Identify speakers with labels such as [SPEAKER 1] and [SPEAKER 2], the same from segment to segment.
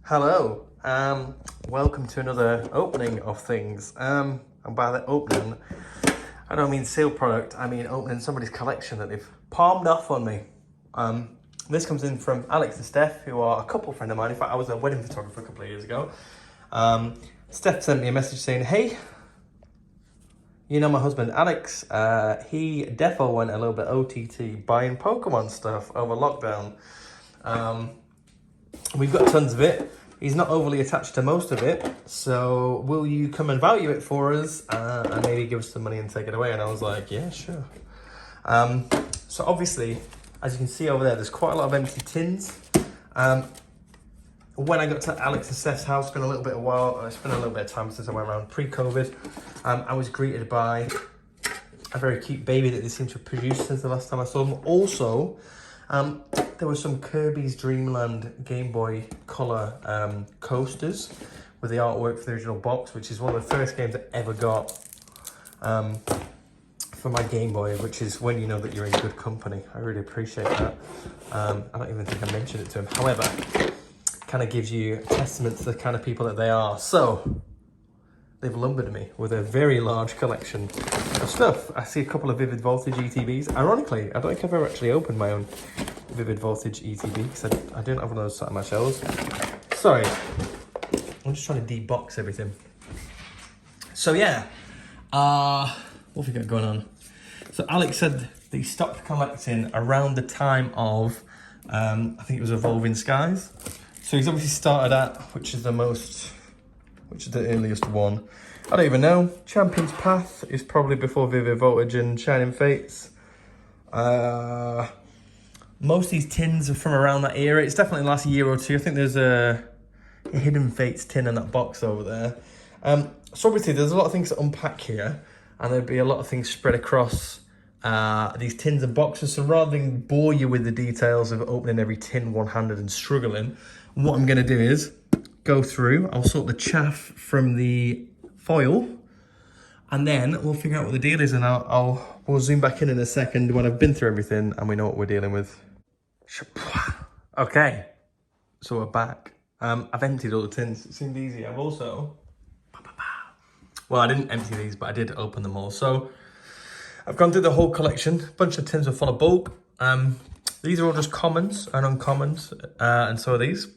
[SPEAKER 1] Hello, welcome to another opening of things. And by the opening, I don't mean sale product, I mean opening somebody's collection that they've palmed off on me. This comes in from Alex and Steph, who are a couple friend of mine. In fact, I was a wedding photographer a couple of years ago. Steph sent me a message saying, hey, you know my husband Alex, he defo went a little bit OTT buying Pokemon stuff over lockdown. We've got tons of it. He's not overly attached to most of it. So will you come and value it for us and maybe give us some money and take it away? And I was like, yeah, sure. So obviously, as you can see over there, there's quite a lot of empty tins. When I got to Alex and Steph's house, it's been a little bit of while. It's been a little bit of time since I went around pre-COVID. I was greeted by a very cute baby that they seem to have produced since the last time I saw them. Also, there were some Kirby's Dream Land Game Boy Color coasters with the artwork for the original box, which is one of the first games I ever got for my Game Boy, which is when you know that you're in good company. I really appreciate that. I don't even think I mentioned it to him. However, kind of gives you a testament to the kind of people that they are. So they've lumbered me with a very large collection of stuff. I see a couple of Vivid Voltage ETBs. Ironically, I don't think I've ever actually opened my own Vivid Voltage ETB because I don't have one of those sat on my shelves. Sorry, I'm just trying to debox everything. So yeah, what have we got going on? So Alex said that he stopped collecting around the time of, I think it was Evolving Skies. So he's obviously started at, which is the earliest one. I don't even know. Champion's Path is probably before Vivid Voltage and Shining Fates. Most of these tins are from around that era. It's definitely the last year or two. I think there's a Hidden Fates tin in that box over there. So obviously there's a lot of things to unpack here, and there'd be a lot of things spread across these tins and boxes. So rather than bore you with the details of opening every tin one-handed and struggling, what I'm going to do is go through, I'll sort the chaff from the foil, and then we'll figure out what the deal is, and we'll zoom back in a second when I've been through everything and we know what we're dealing with. Okay, so we're back. I've emptied all the tins. It seemed easy. I've also, well, I didn't empty these, but I did open them all. So I've gone through the whole collection. A bunch of tins are full of bulk. These are all just commons and uncommons, and so are these.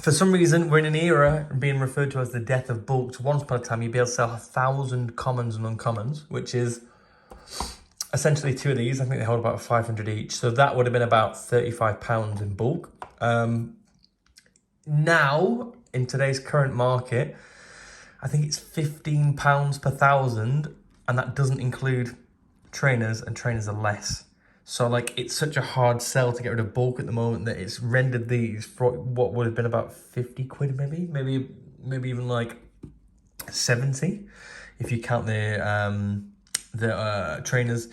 [SPEAKER 1] For some reason, we're in an era being referred to as the death of bulk. Once upon a time, you'd be able to sell 1,000 commons and uncommons, which is essentially two of these. I think they hold about 500 each. So that would have been about £35 in bulk. Now, in today's current market, I think it's £15 per 1,000, and that doesn't include trainers, and trainers are less. So like, it's such a hard sell to get rid of bulk at the moment that it's rendered these for what would have been about 50 quid, maybe even like 70, if you count the trainers,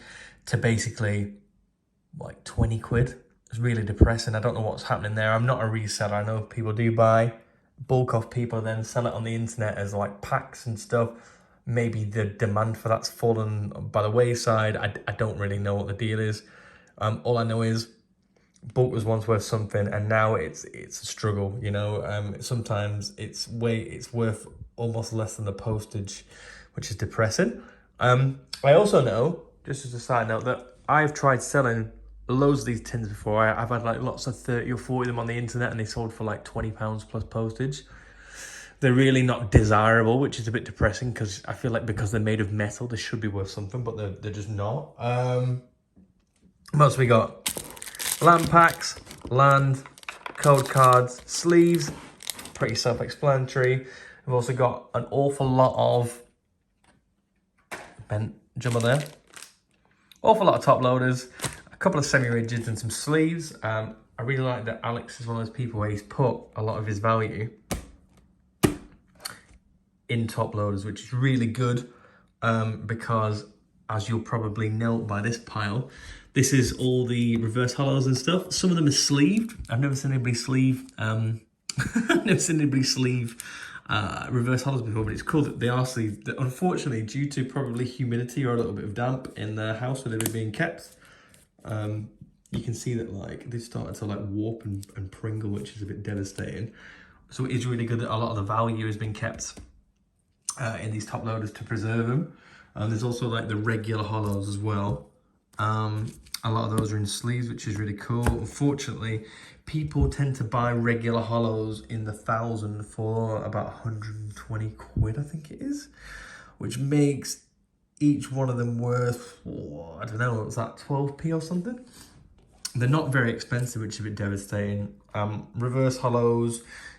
[SPEAKER 1] to basically like 20 quid. It's really depressing. I don't know what's happening there. I'm not a reseller. I know people do buy bulk off people and then sell it on the internet as like packs and stuff. Maybe the demand for that's fallen by the wayside. I don't really know what the deal is. All I know is bulk was once worth something, and now it's a struggle. You know, sometimes it's worth almost less than the postage, which is depressing. I also know, just as a side note, that I've tried selling loads of these tins before. I've had like lots of 30 or 40 of them on the internet, and they sold for like £20 plus postage. They're really not desirable, which is a bit depressing, because I feel like because they're made of metal, they should be worth something, but they're just not. What else we got? Land packs, land, code cards, sleeves, pretty self-explanatory. We've also got an awful lot of bent jumbo there. Awful lot of top loaders, a couple of semi-rigids and some sleeves. I really like that Alex is one of those people where he's put a lot of his value in top loaders, which is really good, because as you'll probably know by this pile, this is all the reverse hollows and stuff. Some of them are sleeved. I've never seen anybody sleeve reverse hollows before, but it's cool that they are sleeved. Unfortunately, due to probably humidity or a little bit of damp in the house where they're being kept, you can see that like they've started to like warp and pringle, which is a bit devastating. So it is really good that a lot of the value has been kept in these top loaders to preserve them. There's also like the regular holos as well. A lot of those are in sleeves, which is really cool. Unfortunately, people tend to buy regular holos in the 1,000 for about 120 quid, I think it is, which makes each one of them worth, oh, I don't know, what's that, 12p or something? They're not very expensive, which is a bit devastating. Reverse holos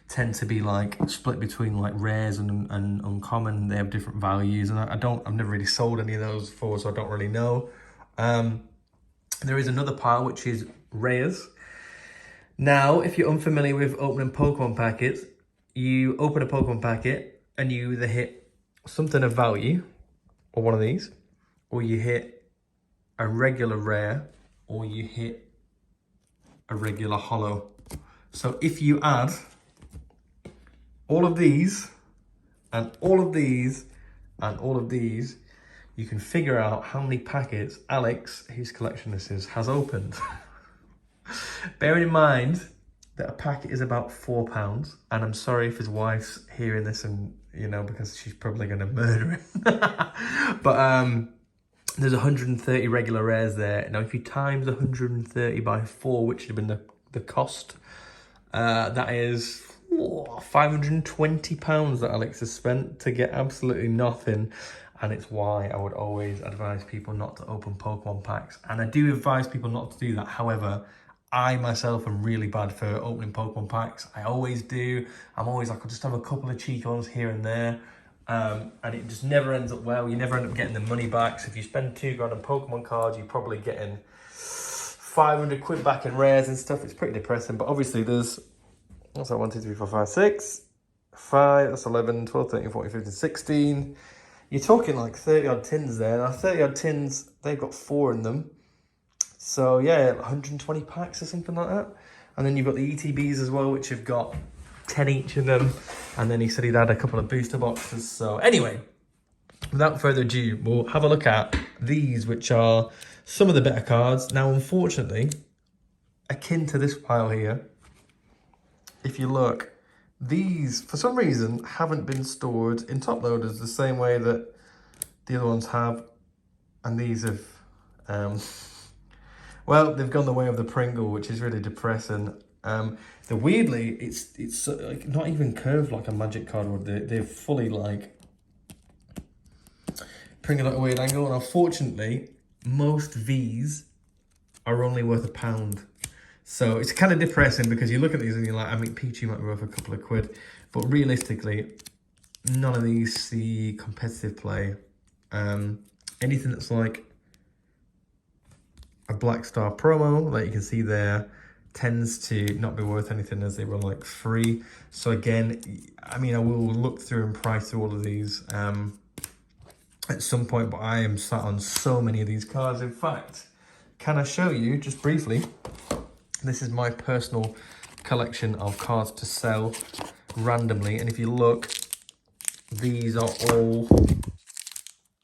[SPEAKER 1] tend to be like split between like rares and uncommon. They have different values, and I've never really sold any of those before, so I don't really know. There is another pile, which is rares. Now, if you're unfamiliar with opening Pokemon packets, you open a Pokemon packet and you either hit something of value, or one of these, or you hit a regular rare, or you hit a regular holo. So if you add all of these, and all of these, and all of these, you can figure out how many packets Alex, whose collection this is, has opened. Bearing in mind that a packet is about £4, and I'm sorry if his wife's hearing this and, you know, because she's probably going to murder him. But there's 130 regular rares there. Now, if you times 130 by 4, which would have been the cost, that is £520 that Alex has spent to get absolutely nothing. And it's why I would always advise people not to open Pokemon packs. And I do advise people not to do that. However, I myself am really bad for opening Pokemon packs. I always do. I'm always like, I'll just have a couple of cheeky ones here and there. And it just never ends up well. You never end up getting the money back. So if you spend £2 on Pokemon cards, you're probably getting 500 quid back in rares and stuff. It's pretty depressing. But obviously there's, what's that, 1, 2, 3, 4, 5, 6, 5, that's 11, 12, 13, 14, 15, 16. You're talking like 30 odd tins there. Now 30 odd tins, they've got 4 in them. So yeah, 120 packs or something like that. And then you've got the ETBs as well, which have got 10 each of them. And then he said he'd had a couple of booster boxes. So anyway, without further ado, we'll have a look at these, which are some of the better cards. Now, unfortunately, akin to this pile here, if you look, these, for some reason, haven't been stored in top loaders the same way that the other ones have. And these have, well, they've gone the way of the Pringle, which is really depressing. Weirdly, it's like not even curved like a Magic card would. They're fully like Pringle at a weird angle. And unfortunately, most Vs are only worth £1. So it's kind of depressing because you look at these and you're like, I mean, Pichu might be worth a couple of quid, but realistically, none of these see competitive play. Anything that's like a Black Star promo, like you can see there, tends to not be worth anything as they were like free. So again, I mean, I will look through and price through all of these at some point, but I am sat on so many of these cards. In fact, can I show you just briefly? This is my personal collection of cards to sell randomly. And if you look, these are all,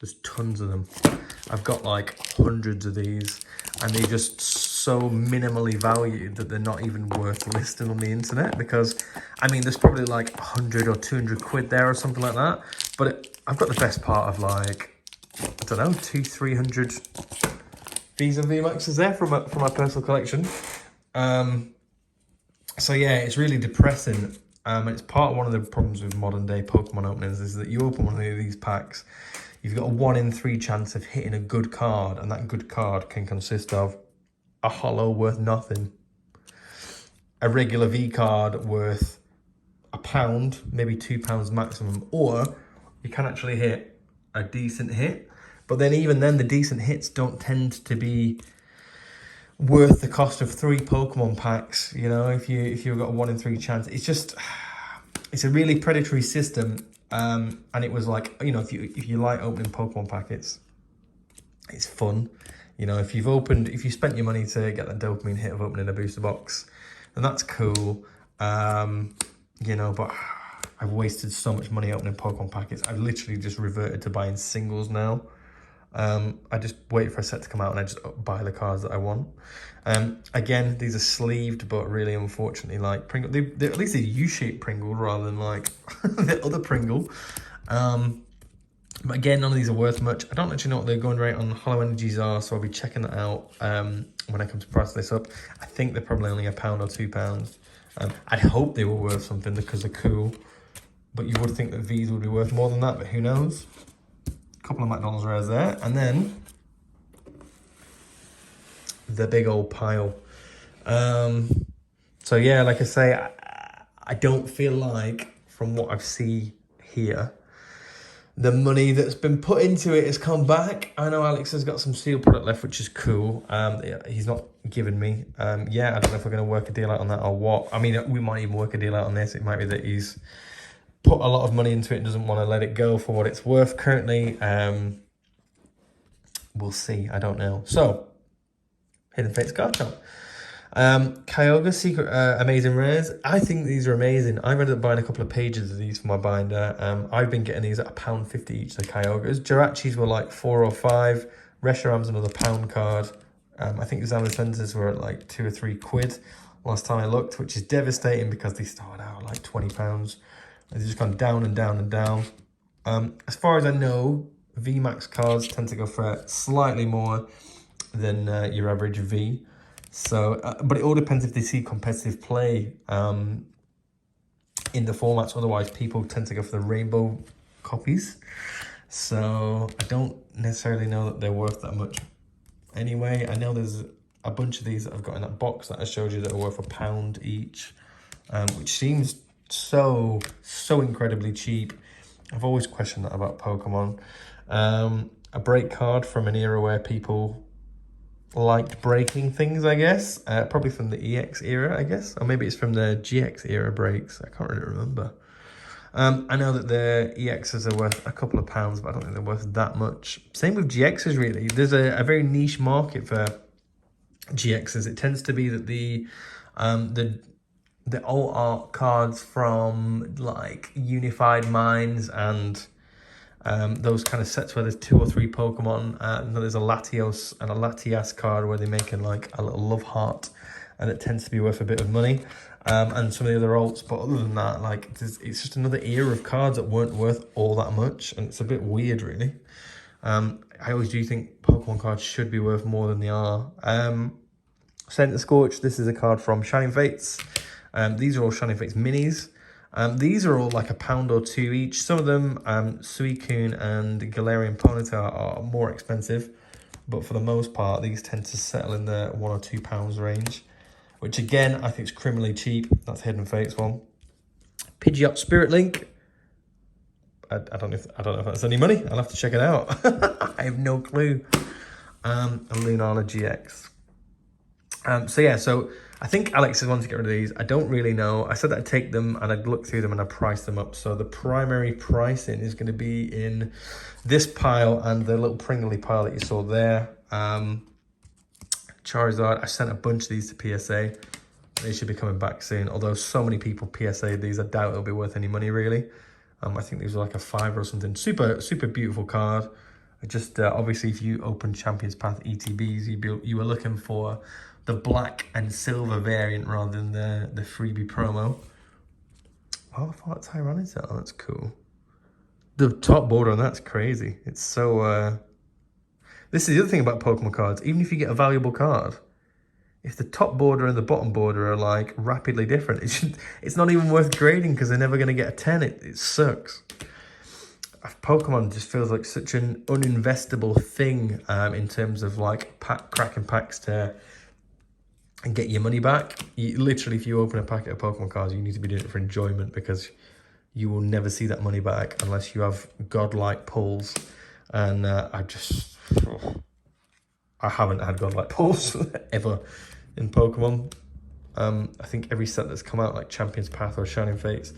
[SPEAKER 1] there's tons of them. I've got like hundreds of these and they're just so minimally valued that they're not even worth listing on the internet because, I mean, there's probably like 100 or 200 quid there or something like that. But I've got the best part of like, I don't know, 200-300 Vs and VMAXs there from my personal collection. So yeah, it's really depressing. And it's part of one of the problems with modern day Pokemon openings is that you open one of these packs, you've got a 1 in 3 chance of hitting a good card, and that good card can consist of a holo worth nothing, a regular V card worth £1, maybe £2 maximum, or you can actually hit a decent hit. But then even then, the decent hits don't tend to be worth the cost of 3 Pokemon packs. You know, if you've got a 1 in 3 chance, it's just, it's a really predatory system. And it was like, you know, if you like opening Pokemon packets, it's fun. You know, if you spent your money to get that dopamine hit of opening a booster box, then that's cool. You know, but I've wasted so much money opening Pokemon packets. I've literally just reverted to buying singles now. I just wait for a set to come out and I just buy the cards that I want. Again, these are sleeved, but really unfortunately, like Pringle, they're at least a U-shaped Pringle rather than like the other Pringle. But again, none of these are worth much. I don't actually know what their going rate on Hollow Energies are, so I'll be checking that out when I come to price this up. I think they're probably only £1 or £2. I'd hope they were worth something because they're cool, but you would think that these would be worth more than that, but who knows? A couple of McDonald's rares there, and then the big old pile. So yeah, like I say, I don't feel like, from what I've seen here, the money that's been put into it has come back. I know Alex has got some sealed product left, which is cool. He's not given me. Yeah, I don't know if we're going to work a deal out on that or what. I mean, we might even work a deal out on this. It might be that he's put a lot of money into it and doesn't want to let it go for what it's worth currently. We'll see. I don't know. So, Hidden Fates Cartel. Kyogre Secret Amazing Rares. I think these are amazing. I've ended up buying a couple of pages of these for my binder. I've been getting these at £1.50 each, the Kyogres. Jirachis were like 4 or 5. Reshiram's another £1 card. I think the Zamazenters were at like £2 or £3 last time I looked, which is devastating because they started out like £20. They've just gone down and down and down. As far as I know, VMAX cards tend to go for slightly more than your average V. So, but it all depends if they see competitive play in the formats. Otherwise, people tend to go for the rainbow copies. So, I don't necessarily know that they're worth that much. Anyway, I know there's a bunch of these that I've got in that box that I showed you that are worth £1 each, which seems so incredibly cheap. I've always questioned that about Pokemon. A break card from an era where people liked breaking things, I guess. Probably from the EX era, I guess. Or maybe it's from the GX era breaks. I can't really remember. I know that the EXs are worth a couple of pounds, but I don't think they're worth that much. Same with GXs, really. There's a very niche market for GXs. It tends to be that the alt art cards from like Unified Minds and those kind of sets where there's 2 or 3 Pokemon, and there's a Latios and a Latias card where they make like a little love heart, and it tends to be worth a bit of money, and some of the other alts. But other than that, like it's just another era of cards that weren't worth all that much, and it's a bit weird, really. I always do think Pokemon cards should be worth more than they are. Center Scorch, this is a card from Shining Fates. These are all Shining Fates minis. These are all like £1 or £2 each. Some of them, Suicune and Galarian Ponyta are more expensive, but for the most part, these tend to settle in the £1 or £2 range, which again, I think is criminally cheap. That's Hidden Fates one. Pidgeot Spirit Link. I don't know if that's any money. I'll have to check it out. I have no clue. And Lunala GX. So yeah, so I think Alex is wanting to get rid of these. I don't really know. I said that I'd take them and I'd look through them and I'd price them up. So the primary pricing is going to be in this pile and the little Pringley pile that you saw there. Charizard, I sent a bunch of these to PSA. They should be coming back soon. Although so many people PSA'd these, I doubt it'll be worth any money really. I think these were like a £5 or something. Super beautiful card. Just obviously if you open Champions Path ETBs, you were looking for the black and silver variant rather than the freebie promo. Oh, I thought Tyranitar. Oh, that's cool. The top border on that's crazy. It's so... This is the other thing about Pokemon cards. Even if you get a valuable card, if the top border and the bottom border are like rapidly different, it's not even worth grading because they're never going to get a 10. It sucks. Pokemon just feels like such an uninvestable thing in terms of like cracking packs to... and get your money back. Literally, if you open a packet of Pokemon cards, you need to be doing it for enjoyment because you will never see that money back unless you have godlike pulls. And I haven't had godlike pulls ever in Pokemon. I think every set that's come out, like Champions Path or Shining Fates,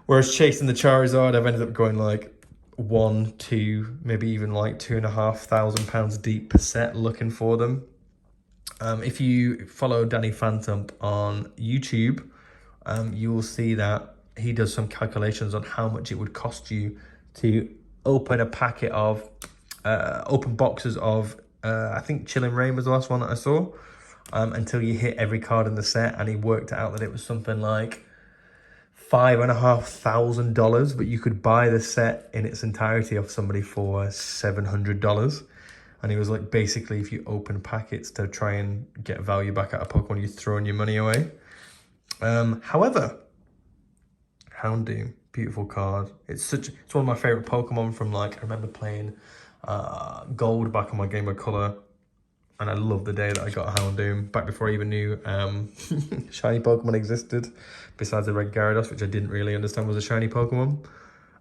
[SPEAKER 1] whereas chasing the Charizard, I've ended up going like 1, 2, maybe even like £2,500 deep per set looking for them. If you follow Danny Phantump on YouTube, you will see that he does some calculations on how much it would cost you to open a packet of open boxes of, I think Chilling Reign was the last one that I saw, until you hit every card in the set, and he worked out that it was something like $5,500, but you could buy the set in its entirety off somebody for $700. And he was like, basically, if you open packets to try and get value back out of Pokemon, you're throwing your money away. However, Houndoom, beautiful card. It's one of my favorite Pokemon from, like, I remember playing Gold back on my Game Boy Color, and I love the day that I got a Houndoom, back before I even knew shiny Pokemon existed, besides the red Gyarados, which I didn't really understand was a shiny Pokemon.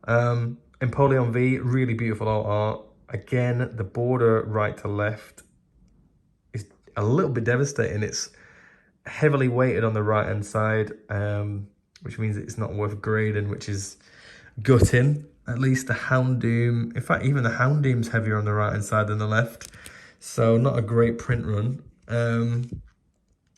[SPEAKER 1] Empoleon V, really beautiful art. Again, the border right to left is a little bit devastating. It's heavily weighted on the right hand side, which means it's not worth grading, which is gutting. At least the Houndoom, in fact, even the Houndoom's heavier on the right hand side than the left. So not a great print run,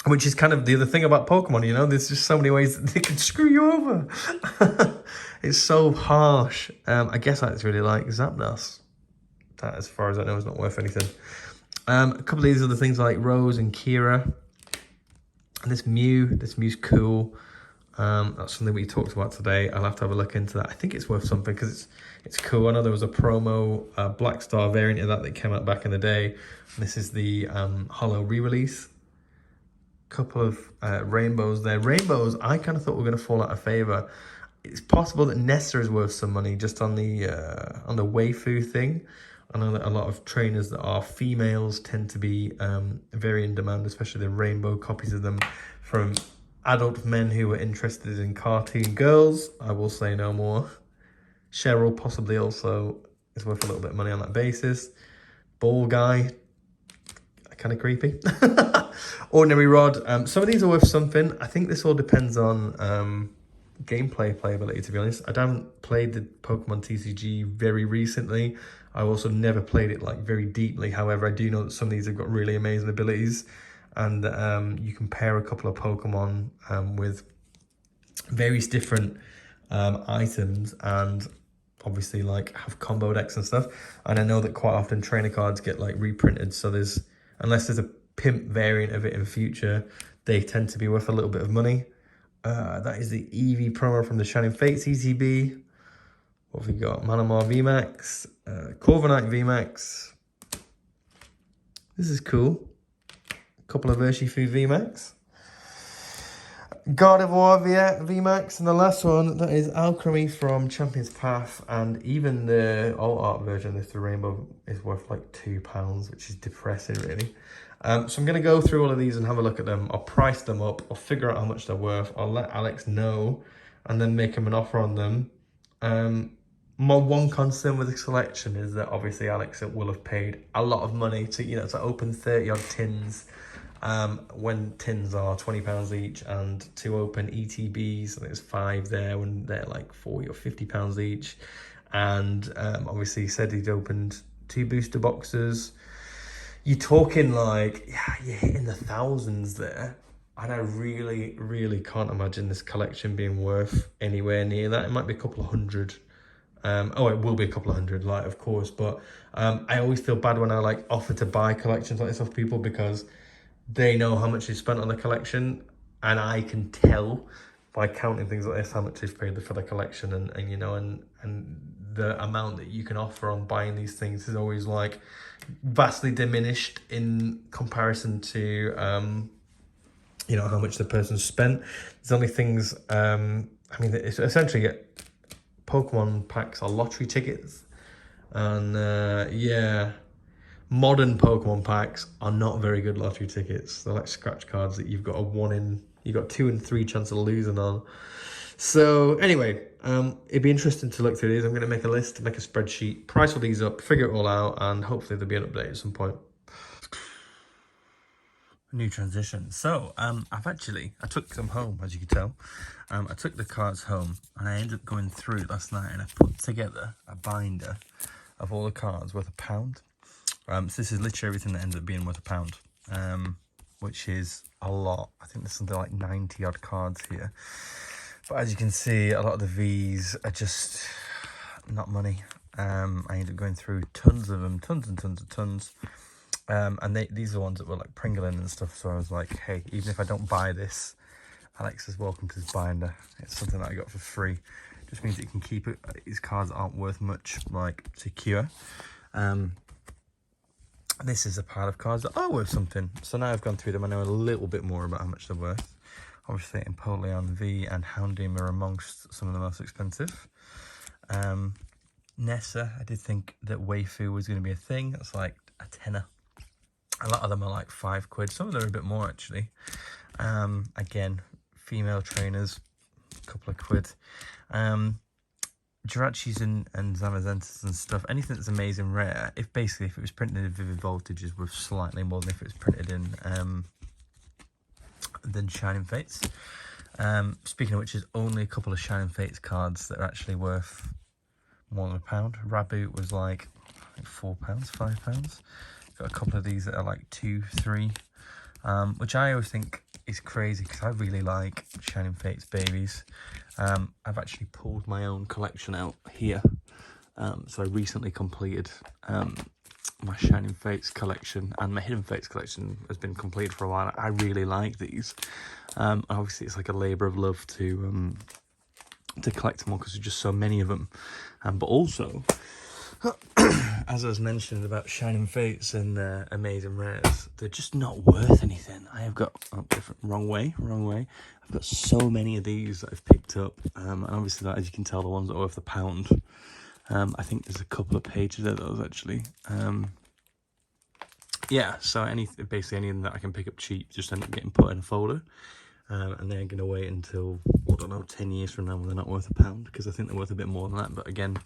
[SPEAKER 1] which is kind of the other thing about Pokemon, you know, there's just so many ways that they can screw you over. It's so harsh. I guess I just really like Zapdos. That, as far as I know, is not worth anything. A couple of these other things like Rose and Kira. And this Mew's cool. That's something we talked about today. I'll have to have a look into that. I think it's worth something because it's cool. I know there was a promo Black Star variant of that came out back in the day. This is the Holo re-release. Couple of rainbows there. Rainbows, I kind of thought were going to fall out of favor. It's possible that Nessa is worth some money just on the waifu thing. I know that a lot of trainers that are females tend to be very in demand, especially the rainbow copies of them from adult men who are interested in cartoon girls. I will say no more. Cheryl possibly also is worth a little bit of money on that basis. Ball guy, kind of creepy. Ordinary Rod. Some of these are worth something. I think this all depends on gameplay playability, to be honest. I haven't played the Pokemon TCG very recently. I also never played it like very deeply. However, I do know that some of these have got really amazing abilities, and you can pair a couple of Pokemon with various different items, and obviously like have combo decks and stuff. And I know that quite often trainer cards get like reprinted, so there's, unless there's a pimp variant of it in future, they tend to be worth a little bit of money. That is the Eevee promo from the Shining Fates ETB. What have we got? Manamar VMAX, Corviknight VMAX. This is cool. A couple of Urshifu VMAX. Gardevoir VMAX, and the last one, that is Alchemy from Champion's Path, and even the alt art version of the Rainbow is worth like £2, which is depressing, really. So I'm going to go through all of these and have a look at them. I'll price them up, I'll figure out how much they're worth, I'll let Alex know, and then make him an offer on them. My one concern with the selection is that obviously Alex will have paid a lot of money to, you know, to open 30 odd tins, when tins are £20 each, and to open ETBs, and there's 5 there when they're like £40 or £50 each. And obviously he said he'd opened 2 booster boxes. You're talking like, yeah, you're hitting the thousands there. And I really, really can't imagine this collection being worth anywhere near that. It might be a couple of hundred. It will be a couple of hundred, like, of course. But I always feel bad when I like offer to buy collections like this off people, because they know how much they spent on the collection, and I can tell by counting things like this how much they've paid for the collection, and you know, and the amount that you can offer on buying these things is always like vastly diminished in comparison to you know, how much the person spent. There's only things I mean, it's essentially Pokemon packs are lottery tickets, and yeah, modern Pokemon packs are not very good lottery tickets. They're like scratch cards that you've got you've got 2 in 3 chance of losing on. So anyway, it'd be interesting to look through these. I'm going to make a list, make a spreadsheet, price all these up, figure it all out, and hopefully there'll be an update at some point. New transition. So I took them home, as you can tell. I took the cards home, and I ended up going through last night, and I put together a binder of all the cards worth £1. So this is literally everything that ended up being worth £1, which is a lot. I think there's something like 90 odd cards here. But as you can see, a lot of the V's are just not money. I ended up going through tons of them, tons and tons. And these are the ones that were like pringling and stuff. So I was like, hey, even if I don't buy this, Alex is welcome to his binder. It's something that I got for free. Just means it can keep it. His cards aren't worth much, like secure. This is a pile of cards that are worth something. So now I've gone through them, I know a little bit more about how much they're worth. Obviously, Empoleon V and Houndoom are amongst some of the most expensive. Nessa, I did think that Waifu was going to be a thing. That's like a tenner. A lot of them are like £5. Some of them are a bit more, actually. Again, female trainers, a couple of quid. Jirachis and Zamazentas and stuff, anything that's amazing rare, if it was printed in Vivid Voltage, is worth slightly more than if it was printed in than Shining Fates. Speaking of which, there's only a couple of Shining Fates cards that are actually worth more than £1. Raboot was like I think £4, £5. Got a couple of these that are like 2, 3, which I always think is crazy because I really like Shining Fates babies. I've actually pulled my own collection out here. So I recently completed my Shining Fates collection, and my Hidden Fates collection has been completed for a while. I really like these. Obviously, it's like a labour of love to collect them all because there's just so many of them. But also, as I was mentioning about Shining Fates and Amazing Rares, they're just not worth anything. I have got wrong way. I've got so many of these that I've picked up, and obviously, as you can tell, the ones that are worth £1. I think there's a couple of pages of those actually. Yeah, so basically anything that I can pick up cheap just end up getting put in a folder. And they're going to wait until, I don't know, 10 years from now when they're not worth £1, because I think they're worth a bit more than that. But again,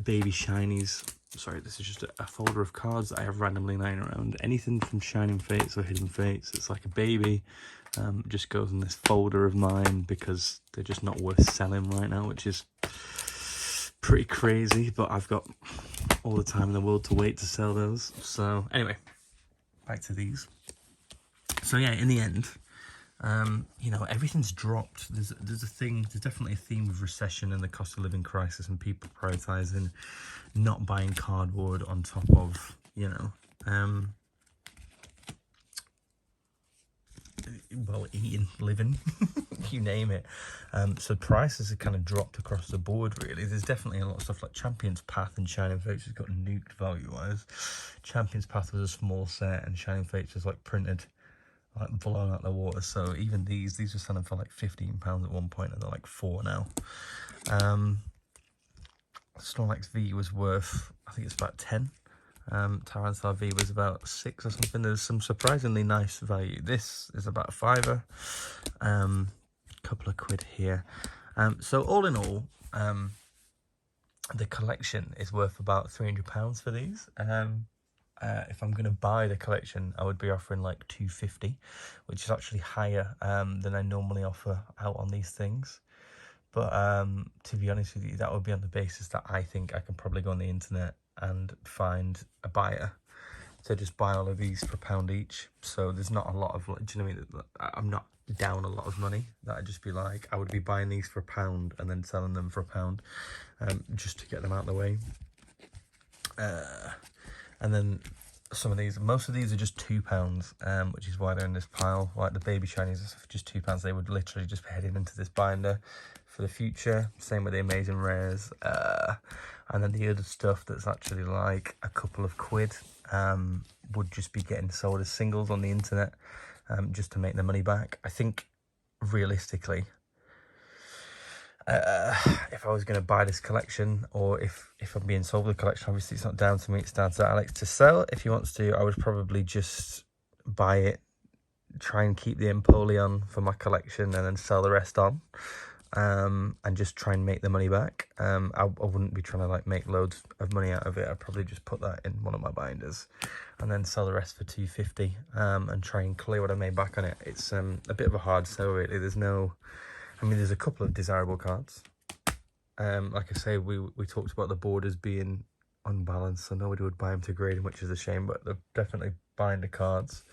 [SPEAKER 1] baby shinies. Sorry, this is just a folder of cards that I have randomly lying around. Anything from Shining Fates or Hidden Fates, it's like a baby. Just goes in this folder of mine because they're just not worth selling right now, which is pretty crazy. But I've got all the time in the world to wait to sell those. So anyway, back to these. So yeah, in the end, you know, everything's dropped. There's definitely a theme of recession and the cost of living crisis, and people prioritizing not buying cardboard on top of, you know, well, eating, living, you name it. So prices have kind of dropped across the board, really. There's definitely a lot of stuff like Champion's Path and Shining Fates has got nuked value-wise. Champion's Path was a small set, and Shining Fates was like printed, like blown out the water. So even these were selling for like £15 at one point, and they're like £4 now. Snorlax V was worth, I think it's about 10. Tyranitar V was about 6 or something. There's some surprisingly nice value. This is about £5. Couple of quid here. So all in all, the collection is worth about £300 for these. If I'm going to buy the collection, I would be offering like £250, which is actually higher than I normally offer out on these things. But to be honest with you, that would be on the basis that I think I can probably go on the internet and find a buyer to just buy all of these for £1 each. So there's not a lot of, do you know what I mean? I'm not down a lot of money. That'd just be like, I would be buying these for £1 and then selling them for £1, just to get them out of the way. And then most of these are just £2, which is why they're in this pile. Like the baby shinies are just £2. They would literally just be heading into this binder for the future. Same with the amazing rares. And then the other stuff that's actually like a couple of quid would just be getting sold as singles on the internet, just to make the money back. I think realistically, if I was going to buy this collection, or if I'm being sold the collection, obviously it's not down to me, it's down to Alex to sell. If he wants to, I would probably just buy it, try and keep the Empoleon for my collection, and then sell the rest on, and just try and make the money back. I wouldn't be trying to like make loads of money out of it. I'd probably just put that in one of my binders and then sell the rest for £250, and try and clear what I made back on it. It's a bit of a hard sell, really. There's a couple of desirable cards. Like I say, we talked about the borders being unbalanced, so nobody would buy them to grading, which is a shame, but they're definitely buying the cards.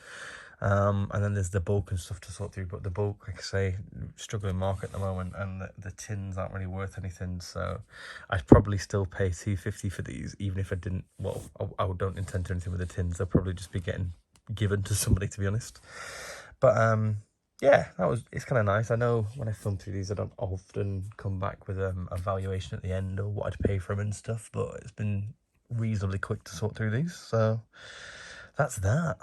[SPEAKER 1] And then there's the bulk and stuff to sort through, but the bulk, like I say, struggling market at the moment, and the tins aren't really worth anything, so I'd probably still pay $2.50 for these, even if I didn't, well, I don't intend to do anything with the tins. They'll probably just be getting given to somebody, to be honest. But yeah, it's kind of nice. I know when I thumb through these, I don't often come back with a valuation at the end or what I'd pay for them and stuff, but it's been reasonably quick to sort through these, so that's that.